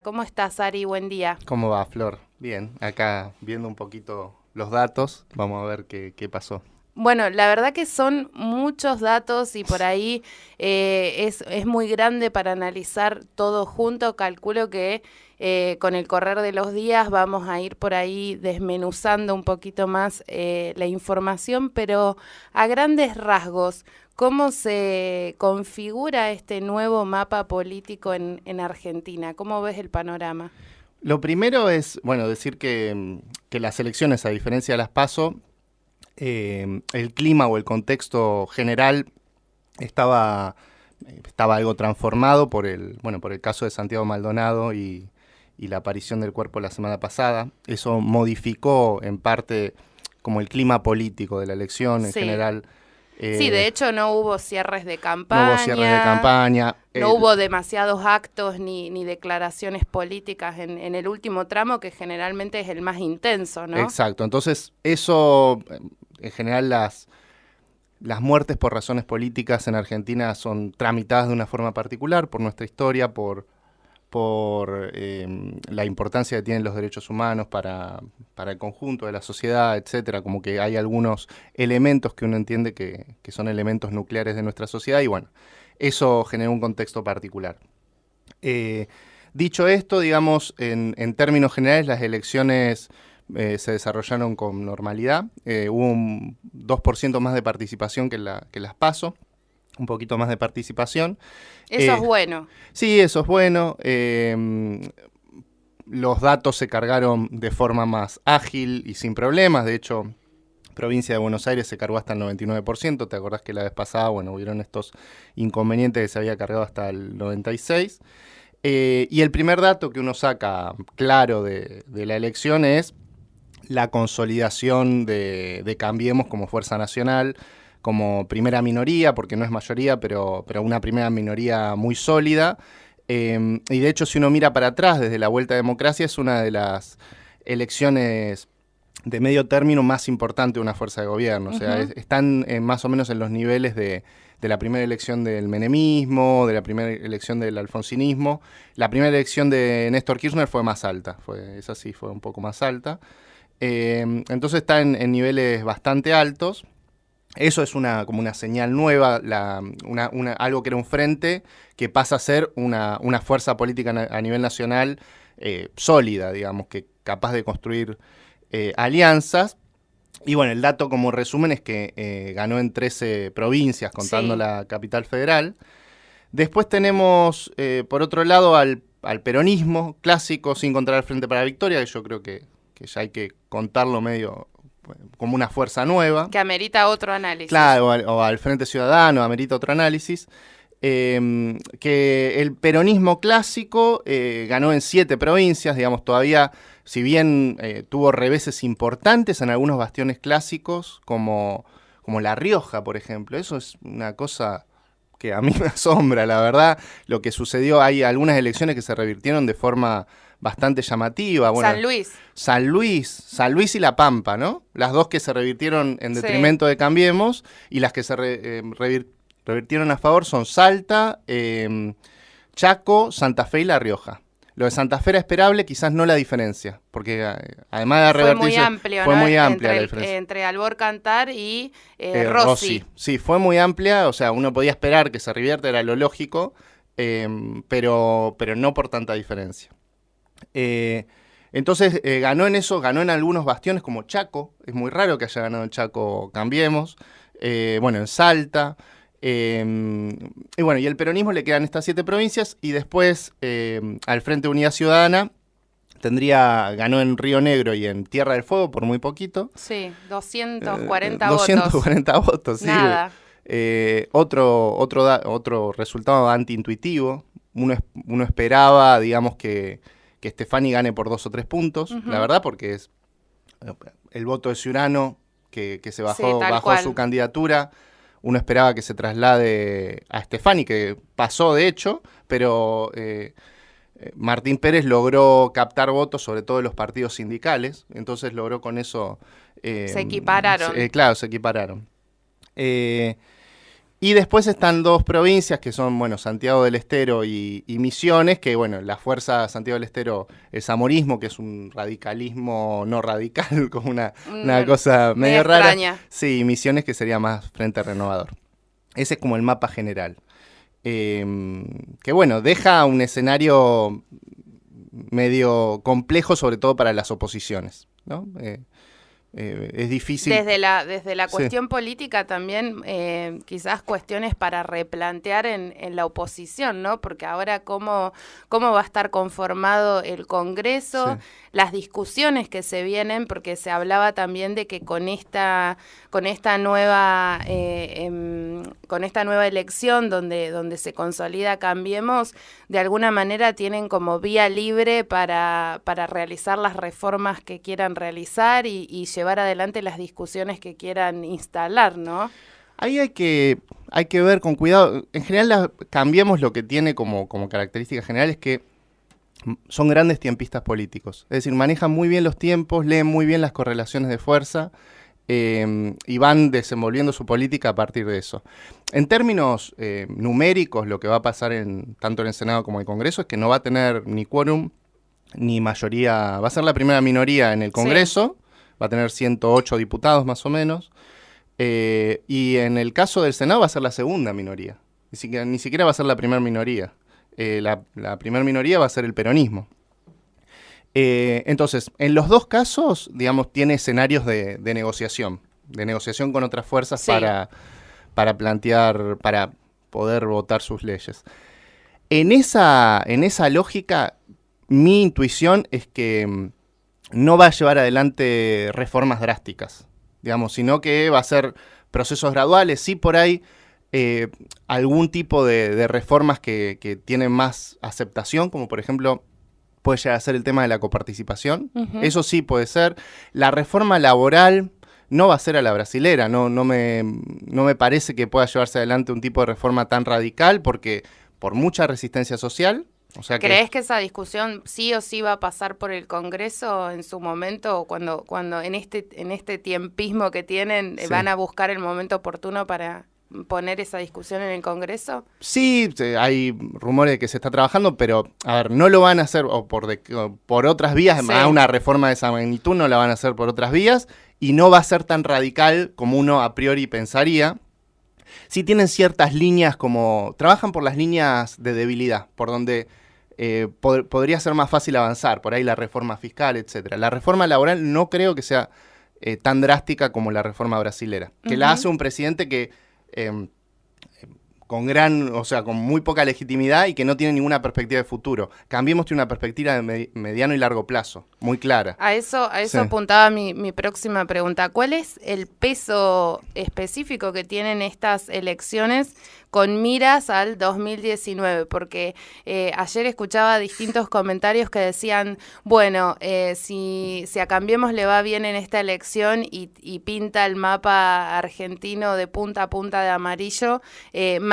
¿Cómo estás, Ari? Buen día. ¿Cómo va, Flor? Bien, acá viendo un poquito los datos, vamos a ver qué pasó. Bueno, la verdad que son muchos datos y por ahí es muy grande para analizar todo junto. Calculo que con el correr de los días vamos a ir por ahí desmenuzando un poquito más la información, pero a grandes rasgos, ¿cómo se configura este nuevo mapa político en Argentina? ¿Cómo ves el panorama? Lo primero es, bueno, decir que las elecciones, a diferencia de las PASO, el clima o el contexto general estaba, estaba algo transformado por el caso de Santiago Maldonado y la aparición del cuerpo la semana pasada. Eso modificó en parte como el clima político de la elección en Sí. general. Sí, de eh, hecho no hubo cierres de no hubo cierres de campaña, campaña. no hubo demasiados actos ni declaraciones políticas en el último tramo, que generalmente es el más intenso, ¿no? Exacto, entonces eso, en general las muertes por razones políticas en Argentina son tramitadas de una forma particular por nuestra historia, por la importancia que tienen los derechos humanos para el conjunto de la sociedad, etcétera. Como que hay algunos elementos que uno entiende que son elementos nucleares de nuestra sociedad y bueno, eso genera un contexto particular. Eh, Dicho esto, digamos, en términos generales, las elecciones se desarrollaron con normalidad. Hubo un 2% más de participación que las PASO, un poquito más de participación. Eso es Eh, bueno. sí, eso es bueno. Los datos se cargaron de forma más ágil y sin problemas. De hecho, provincia de Buenos Aires se cargó hasta el 99%. ¿Te acordás que la vez pasada, bueno, hubieron estos inconvenientes que se había cargado hasta el 96%? Y el primer dato que uno saca claro de la elección es la consolidación de Cambiemos como fuerza nacional, como primera minoría, porque no es mayoría, pero una primera minoría muy sólida. Y de hecho, si uno mira para atrás, desde la vuelta a democracia, es una de las elecciones de medio término más importante de una fuerza de gobierno. O sea, Ujú. están más o menos en los niveles de la primera elección del menemismo, de la primera elección del alfonsinismo. La primera elección de Néstor Kirchner fue más alta, esa sí fue un poco más alta. Entonces está en niveles bastante altos. Eso es como una señal nueva, algo que era un frente que pasa a ser una fuerza política a nivel nacional sólida, digamos, que capaz de construir alianzas. Y bueno, el dato como resumen es que ganó en 13 provincias, contando Sí. la capital federal. Después tenemos, por otro lado, al peronismo clásico sin contar al Frente para la Victoria, que yo creo que ya hay que contarlo medio como una fuerza nueva. Que amerita otro análisis. Claro, o al Frente Ciudadano, amerita otro análisis. Que el peronismo clásico ganó en 7 provincias, digamos, todavía, si bien tuvo reveses importantes en algunos bastiones clásicos, como La Rioja, por ejemplo. Eso es una cosa que a mí me asombra, la verdad, lo que sucedió. Hay algunas elecciones que se revirtieron de forma bastante llamativa. San Bueno, Luis. San Luis y La Pampa, ¿no? Las dos que se revirtieron en Sí. detrimento de Cambiemos y las que se revirtieron a favor son Salta, Chaco, Santa Fe y La Rioja. Lo de Santa Fe era esperable, quizás no la diferencia, porque además de Fue muy revertirse, amplio, fue ¿no? muy amplia Entre, la diferencia. entre Albor Cantar y Rossi, Rossi. sí, fue muy amplia, o sea, uno podía esperar que se revierta, era lo lógico, pero no por tanta diferencia. Eh, entonces ganó en eso, ganó en algunos bastiones como Chaco, es muy raro que haya ganado en Chaco Cambiemos, bueno, en Salta, y bueno, y el peronismo le quedan estas 7 provincias y después al Frente Unidad Ciudadana ganó en Río Negro y en Tierra del Fuego por muy poquito. Sí, 240 votos. 240 votos, sí. Nada. Otro resultado antiintuitivo. Uno esperaba, digamos, que Stefani gane por 2 o 3 puntos, la Ujú. verdad, porque es el voto de Ciurano que se Sí, tal bajó su cual. candidatura. Uno esperaba que se traslade a Stefani, que pasó de hecho, pero Martín Pérez logró captar votos, sobre todo de los partidos sindicales, entonces logró con eso, Se equipararon. claro, se equipararon. Eh, Y después están dos provincias que son, bueno, Santiago del Estero y Misiones, que, bueno, la fuerza Santiago del Estero, el zamorismo, que es un radicalismo no radical, como una cosa medio rara. Extraña. Sí, y Misiones, que sería más Frente Renovador. Ese es como el mapa general. Que, bueno, deja un escenario medio complejo, sobre todo para las oposiciones, ¿no? Es difícil. Desde la Sí. cuestión política también, quizás cuestiones para replantear en la oposición, ¿no? Porque ahora cómo va a estar conformado el Congreso, Sí. las discusiones que se vienen, porque se hablaba también de que con esta nueva elección donde se consolida Cambiemos, de alguna manera tienen como vía libre para realizar las reformas que quieran realizar y llevar adelante las discusiones que quieran instalar, ¿no? Ahí hay que ver con cuidado. En general, Cambiemos lo que tiene como característica general es que son grandes tiempistas políticos. Es decir, manejan muy bien los tiempos, leen muy bien las correlaciones de fuerza y van desenvolviendo su política a partir de eso. En términos numéricos, lo que va a pasar tanto en el Senado como en el Congreso es que no va a tener ni quórum ni mayoría. Va a ser la primera minoría en el Congreso, va a tener 108 diputados más o menos. Y en el caso del Senado va a ser la segunda minoría. Ni siquiera va a ser la primera minoría. La primera minoría va a ser el peronismo. Entonces, en los dos casos, digamos, tiene escenarios de negociación con otras fuerzas Sí. para plantear, para poder votar sus leyes. En esa lógica, mi intuición es que no va a llevar adelante reformas drásticas, digamos, sino que va a ser procesos graduales, sí por ahí algún tipo de reformas que tienen más aceptación, como por ejemplo puede llegar a ser el tema de la coparticipación. Ujú. Eso sí puede ser. La reforma laboral no va a ser a la brasilera, no me parece que pueda llevarse adelante un tipo de reforma tan radical porque por mucha resistencia social. O sea ¿Crees que esa discusión sí o sí va a pasar por el Congreso en su momento, o cuando en este tiempismo que tienen Sí. van a buscar el momento oportuno para poner esa discusión en el Congreso? Sí, hay rumores de que se está trabajando, pero, a ver, no lo van a hacer o por otras vías, Sí. una reforma de esa magnitud no la van a hacer por otras vías, y no va a ser tan radical como uno a priori pensaría. Sí tienen ciertas líneas trabajan por las líneas de debilidad, por donde podría ser más fácil avanzar, por ahí la reforma fiscal, etcétera. La reforma laboral no creo que sea tan drástica como la reforma brasilera, que la hace un presidente que con muy poca legitimidad y que no tiene ninguna perspectiva de futuro. Cambiemos tiene una perspectiva de mediano y largo plazo, muy clara. A eso Sí. apuntaba mi próxima pregunta. ¿Cuál es el peso específico que tienen estas elecciones con miras al 2019? Porque ayer escuchaba distintos comentarios que decían, bueno, si a Cambiemos le va bien en esta elección y pinta el mapa argentino de punta a punta de amarillo,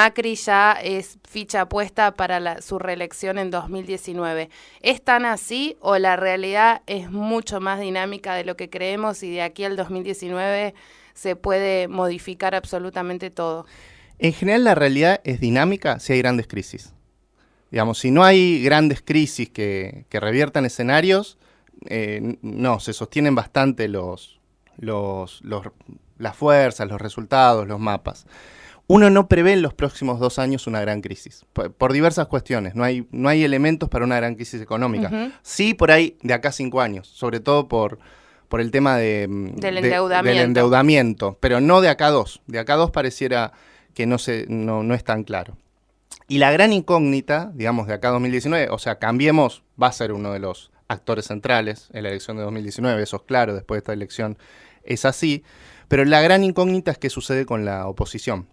Macri ya es ficha puesta para su reelección en 2019. ¿Es tan así o la realidad es mucho más dinámica de lo que creemos y de aquí al 2019 se puede modificar absolutamente todo? En general la realidad es dinámica si hay grandes crisis. Digamos, si no hay grandes crisis que reviertan escenarios, no, se sostienen bastante las fuerzas, los resultados, los mapas. Uno no prevé en los próximos 2 años una gran crisis, por diversas cuestiones. No hay elementos para una gran crisis económica. Ujú. Sí, por ahí de acá a 5 años, sobre todo por el tema del endeudamiento, pero no de acá a 2. De acá a 2 pareciera que no es tan claro. Y la gran incógnita, digamos, de acá a 2019, o sea, Cambiemos va a ser uno de los actores centrales en la elección de 2019, eso es claro, después de esta elección es así, pero la gran incógnita es qué sucede con la oposición.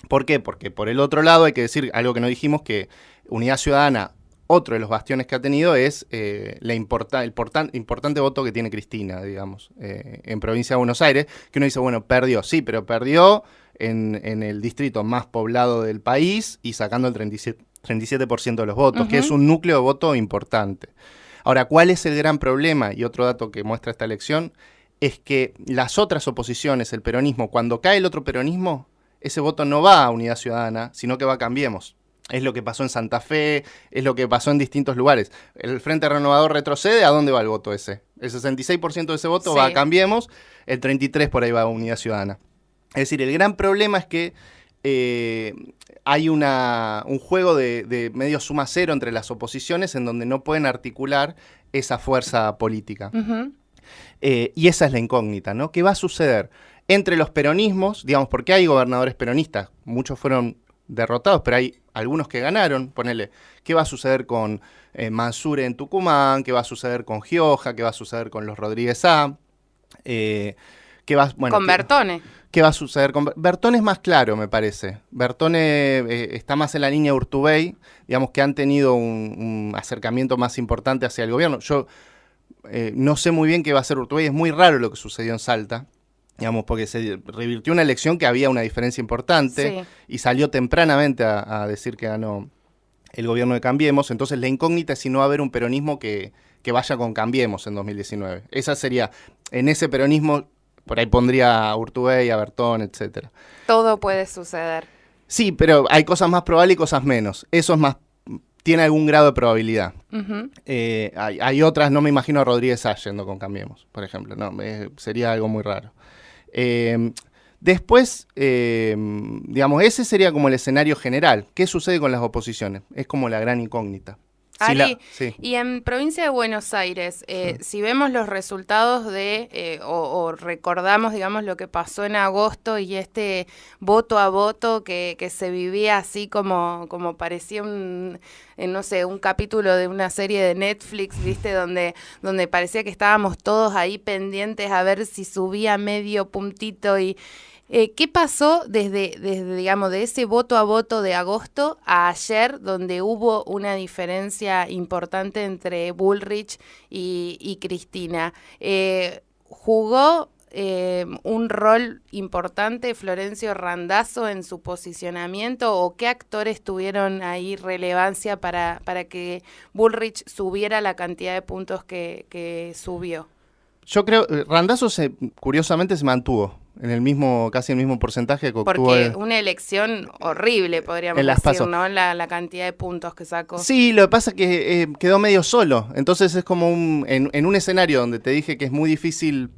¿Por qué? Porque por el otro lado hay que decir algo que no dijimos, que Unidad Ciudadana, otro de los bastiones que ha tenido es el importante voto que tiene Cristina, digamos, en Provincia de Buenos Aires, que uno dice, bueno, perdió, sí, pero perdió en el distrito más poblado del país y sacando el 37% de los votos, que es un núcleo de voto importante. Ahora, ¿cuál es el gran problema? Y otro dato que muestra esta elección es que las otras oposiciones, el peronismo, cuando cae el otro peronismo, ese voto no va a Unidad Ciudadana, sino que va a Cambiemos. Es lo que pasó en Santa Fe, es lo que pasó en distintos lugares. El Frente Renovador retrocede, ¿a dónde va el voto ese? El 66% de ese voto va a Cambiemos, el 33% por ahí va a Unidad Ciudadana. Es decir, el gran problema es que hay un juego de medio suma cero entre las oposiciones en donde no pueden articular esa fuerza política. Y esa es la incógnita, ¿no? ¿Qué va a suceder entre los peronismos? Digamos, porque hay gobernadores peronistas, muchos fueron derrotados, pero hay algunos que ganaron. Ponele, ¿qué va a suceder con Mansur en Tucumán? ¿Qué va a suceder con Gioja? ¿Qué va a suceder con los Rodríguez A? Con Bertone. ¿Qué va a suceder con Bertone? Es más claro, me parece. Bertone está más en la línea Urtubey, digamos que han tenido un acercamiento más importante hacia el gobierno. Yo no sé muy bien qué va a hacer Urtubey, es muy raro lo que sucedió en Salta, digamos, porque se revirtió una elección que había una diferencia importante y salió tempranamente a decir que ganó el gobierno de Cambiemos. Entonces la incógnita es si no va a haber un peronismo que vaya con Cambiemos en 2019. Esa sería, en ese peronismo, por ahí pondría a Urtubey, a Bertone, etcétera. Todo puede suceder. Sí, pero hay cosas más probables y cosas menos. Eso es más, tiene algún grado de probabilidad. Hay otras, no me imagino a Rodríguez A yendo con Cambiemos, por ejemplo. No, sería algo muy raro. Después, digamos, ese sería como el escenario general. ¿Qué sucede con las oposiciones? Es como la gran incógnita. Ari, y en provincia de Buenos Aires, si vemos los resultados o recordamos, digamos, lo que pasó en agosto y este voto a voto que se vivía así como parecía no sé, un capítulo de una serie de Netflix, ¿viste? Donde parecía que estábamos todos ahí pendientes a ver si subía medio puntito y... ¿Qué pasó desde, digamos, de ese voto a voto de agosto a ayer, donde hubo una diferencia importante entre Bullrich y Cristina? ¿Jugó un rol importante Florencio Randazzo en su posicionamiento o qué actores tuvieron ahí relevancia para que Bullrich subiera la cantidad de puntos que subió? Yo creo, Randazzo curiosamente se mantuvo en casi el mismo porcentaje que obtuvo. Porque una elección horrible, podríamos decir, ¿no? La cantidad de puntos que sacó. Sí, lo que pasa es que quedó medio solo. Entonces es como en un escenario donde te dije que es muy difícil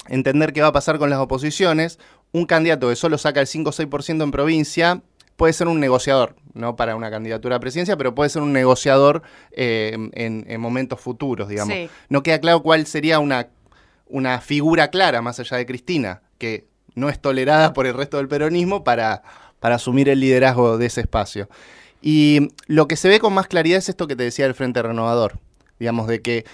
entender qué va a pasar con las oposiciones, un candidato que solo saca el 5 o 6% en provincia puede ser un negociador, no para una candidatura a presidencia, pero puede ser un negociador en momentos futuros, digamos. Sí. No queda claro cuál sería una figura clara, más allá de Cristina, que no es tolerada por el resto del peronismo para asumir el liderazgo de ese espacio. Y lo que se ve con más claridad es esto que te decía del Frente Renovador, digamos, de que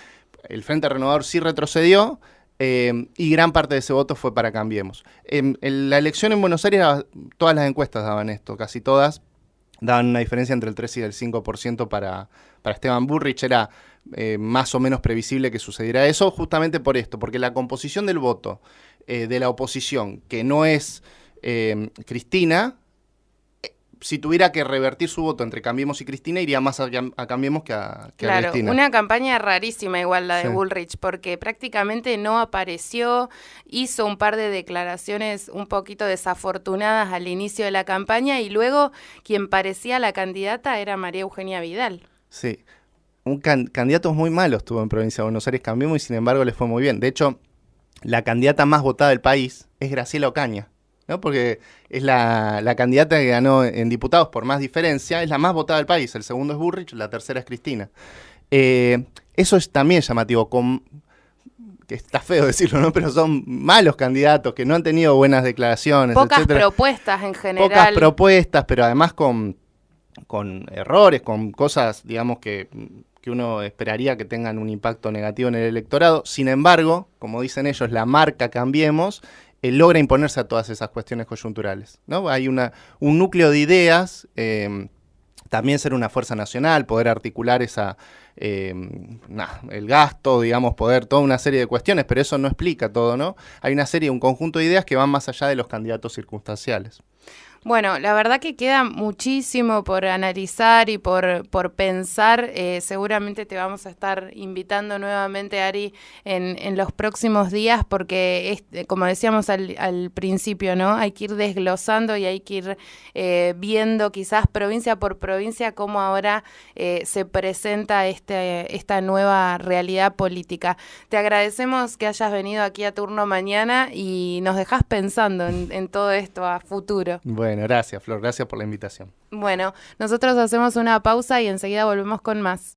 el Frente Renovador sí retrocedió y gran parte de ese voto fue para Cambiemos. En la elección en Buenos Aires, todas las encuestas daban esto, casi todas daban una diferencia entre el 3 y el 5% para Esteban Bullrich. Era más o menos previsible que sucediera eso, justamente por esto, porque la composición del voto de la oposición, que no es Cristina, si tuviera que revertir su voto entre Cambiemos y Cristina, iría más a Cambiemos que a Cristina. Claro, una campaña rarísima igual la de Bullrich, porque prácticamente no apareció, hizo un par de declaraciones un poquito desafortunadas al inicio de la campaña y luego quien parecía la candidata era María Eugenia Vidal. Sí, candidatos muy malos tuvo en Provincia de Buenos Aires Cambiemos y sin embargo les fue muy bien. De hecho, la candidata más votada del país es Graciela Ocaña, ¿no? Porque es la candidata que ganó en diputados por más diferencia, es la más votada del país. El segundo es Bullrich, la tercera es Cristina. Eso es también llamativo, que está feo decirlo, ¿no? Pero son malos candidatos que no han tenido buenas declaraciones, pocas etcétera. Propuestas en general. Pocas propuestas, pero además con errores, con cosas, digamos, que uno esperaría que tengan un impacto negativo en el electorado. Sin embargo, como dicen ellos, la marca Cambiemos logra imponerse a todas esas cuestiones coyunturales, ¿no? Hay un núcleo de ideas, también ser una fuerza nacional, poder articular el gasto, digamos, poder toda una serie de cuestiones, pero eso no explica todo, ¿no? Hay un conjunto de ideas que van más allá de los candidatos circunstanciales. Bueno, la verdad que queda muchísimo por analizar y por pensar. Seguramente te vamos a estar invitando nuevamente, Ari, en los próximos días, porque como decíamos al principio, ¿no? Hay que ir desglosando y hay que ir viendo quizás provincia por provincia cómo ahora se presenta esta nueva realidad política. Te agradecemos que hayas venido aquí a Turno Mañana y nos dejás pensando en todo esto a futuro. Bueno, gracias, Flor, gracias por la invitación. Bueno, nosotros hacemos una pausa y enseguida volvemos con más.